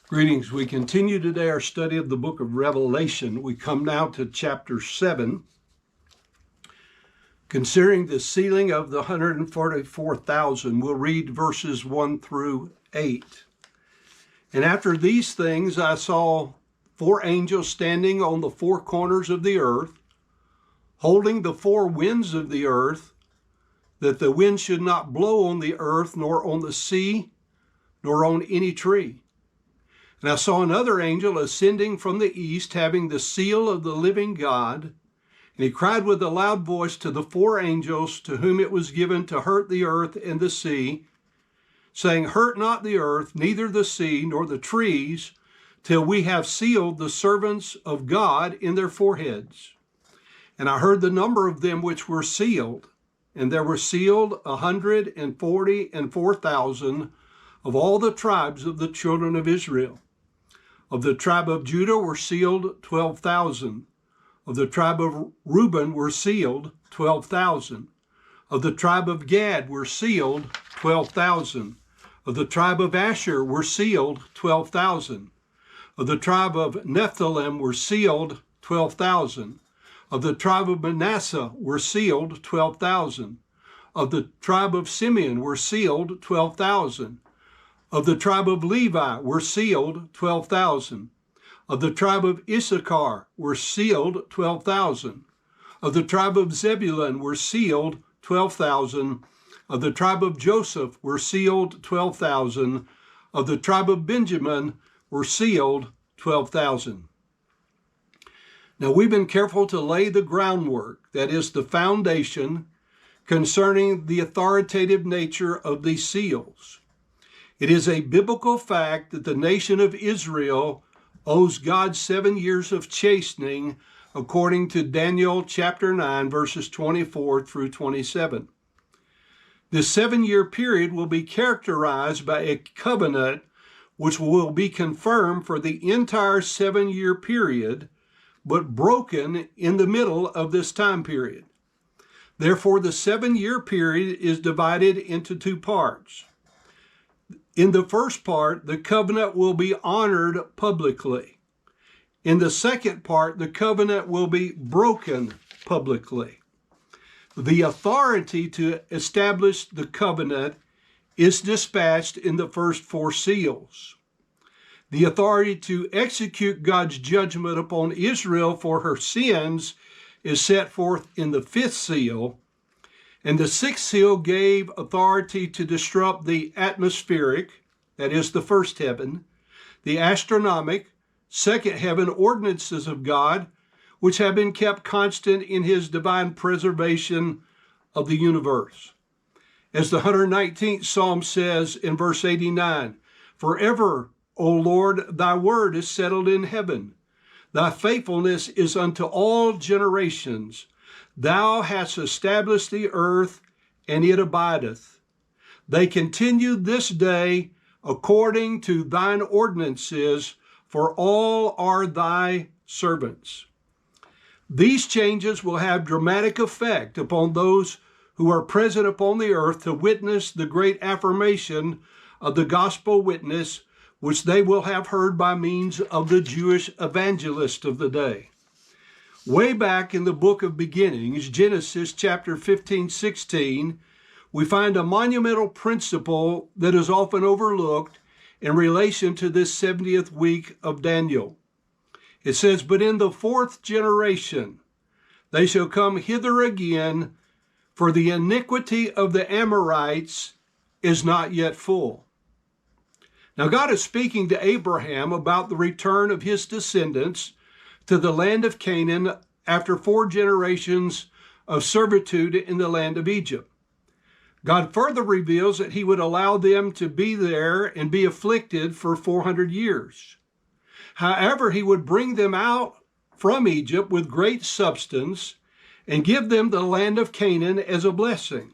Greetings. We continue today our study of the book of Revelation. We come now to chapter 7, considering the sealing of the 144,000. We'll read verses 1 through 8. And after these things, I saw 4 angels standing on the 4 corners of the earth, holding the 4 winds of the earth, that the wind should not blow on the earth, nor on the sea, nor on any tree. And I saw another angel ascending from the east, having the seal of the living God. And he cried with a loud voice to the 4 angels to whom it was given to hurt the earth and the sea, saying, Hurt not the earth, neither the sea, nor the trees, till we have sealed the servants of God in their foreheads. And I heard the number of them which were sealed, and there were sealed 144,000 of all the tribes of the children of Israel. Of the tribe of Judah were sealed 12,000. Of the tribe of Reuben were sealed 12,000. Of the tribe of Gad were sealed 12,000. Of the tribe of Asher were sealed 12,000. Of the tribe of Nephthalim were sealed 12,000. Of the tribe of Manasseh were sealed 12,000. Of the tribe of Simeon were sealed 12,000. Of the tribe of Levi were sealed 12,000. Of the tribe of Issachar were sealed 12,000. Of the tribe of Zebulun were sealed 12,000. Of the tribe of Joseph were sealed 12,000. Of the tribe of Benjamin were sealed 12,000. Now we've been careful to lay the groundwork, that is the foundation, concerning the authoritative nature of these seals. It is a biblical fact that the nation of Israel owes God 7 years of chastening, according to Daniel chapter 9, verses 24 through 27. This 7-year period will be characterized by a covenant which will be confirmed for the entire 7-year period, but broken in the middle of this time period. Therefore, the 7-year period is divided into 2 parts. In the first part, the covenant will be honored publicly. In the second part, the covenant will be broken publicly. The authority to establish the covenant is dispatched in the first 4 seals. The authority to execute God's judgment upon Israel for her sins is set forth in the 5th seal. And the 6th seal gave authority to disrupt the atmospheric, that is the first heaven, the astronomic, second heaven ordinances of God, which have been kept constant in his divine preservation of the universe. As the 119th Psalm says in verse 89, Forever, O Lord, thy word is settled in heaven. Thy faithfulness is unto all generations. Thou hast established the earth, and it abideth. They continue this day according to thine ordinances, for all are thy servants. These changes will have dramatic effect upon those who are present upon the earth to witness the great affirmation of the gospel witness, which they will have heard by means of the Jewish evangelist of the day. Way back in the book of beginnings, Genesis chapter 15-16, we find a monumental principle that is often overlooked in relation to this 70th week of Daniel. It says, But in the 4th generation they shall come hither again, for the iniquity of the Amorites is not yet full. Now God is speaking to Abraham about the return of his descendants to the land of Canaan after 4 generations of servitude in the land of Egypt. God further reveals that he would allow them to be there and be afflicted for 400 years. However, he would bring them out from Egypt with great substance and give them the land of Canaan as a blessing.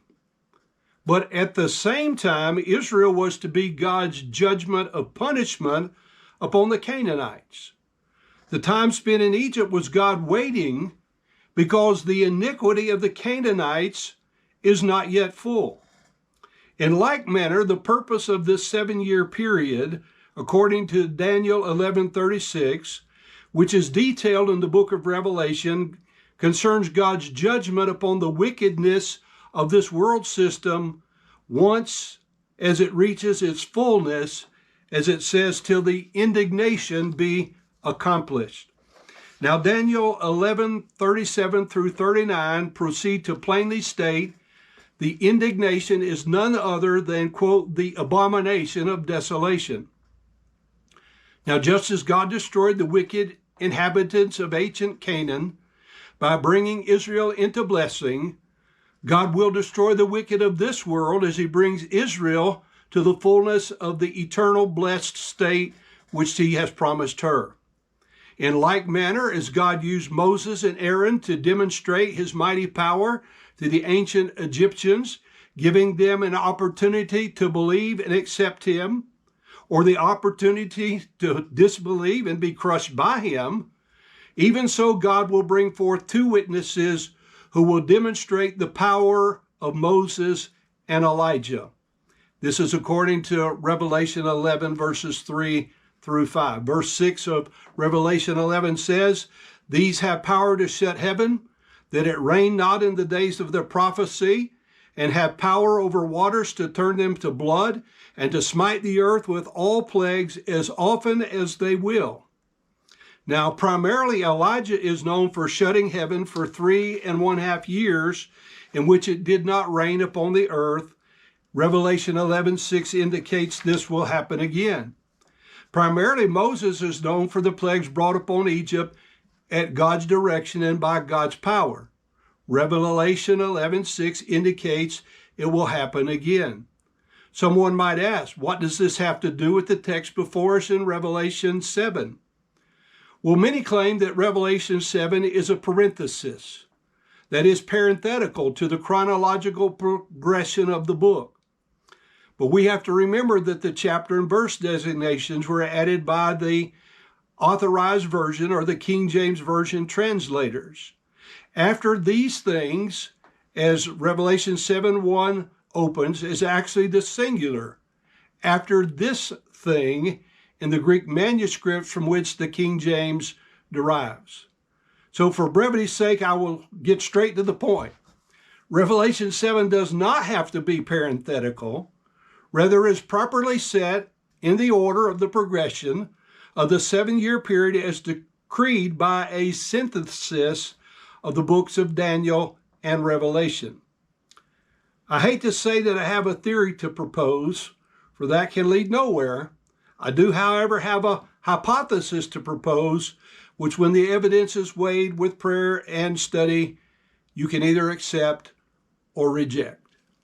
But at the same time, Israel was to be God's judgment of punishment upon the Canaanites. The time spent in Egypt was God waiting because the iniquity of the Canaanites is not yet full. In like manner, the purpose of this 7-year period according to Daniel 11:36, which is detailed in the book of Revelation, concerns God's judgment upon the wickedness of this world system once as it reaches its fullness, as it says, till the indignation be accomplished. Now, Daniel 11:37 through 39 proceed to plainly state the indignation is none other than, quote, the abomination of desolation. Now, just as God destroyed the wicked inhabitants of ancient Canaan by bringing Israel into blessing, God will destroy the wicked of this world as he brings Israel to the fullness of the eternal blessed state which he has promised her. In like manner as God used Moses and Aaron to demonstrate his mighty power to the ancient Egyptians, giving them an opportunity to believe and accept him, or the opportunity to disbelieve and be crushed by him, even so God will bring forth two witnesses who will demonstrate the power of Moses and Elijah. This is according to Revelation 11, verses 3 through 5. Verse 6 of Revelation 11 says, "These have power to shut heaven, that it rain not in the days of their prophecy, and have power over waters to turn them to blood, and to smite the earth with all plagues as often as they will." Now, primarily Elijah is known for shutting heaven for 3.5 years, in which it did not rain upon the earth. Revelation 11:6 indicates this will happen again. Primarily, Moses is known for the plagues brought upon Egypt at God's direction and by God's power. Revelation 11:6 indicates it will happen again. Someone might ask, what does this have to do with the text before us in Revelation 7? Well, many claim that Revelation 7 is a parenthesis, that is parenthetical to the chronological progression of the book. But we have to remember that the chapter and verse designations were added by the Authorized Version or the King James Version translators. After these things, as Revelation 7:1 opens, is actually the singular. After this thing in the Greek manuscripts from which the King James derives. So for brevity's sake, I will get straight to the point. Revelation 7 does not have to be parenthetical. Rather, is properly set in the order of the progression of the 7-year period as decreed by a synthesis of the books of Daniel and Revelation. I hate to say that I have a theory to propose, for that can lead nowhere. I do, however, have a hypothesis to propose, which when the evidence is weighed with prayer and study, you can either accept or reject.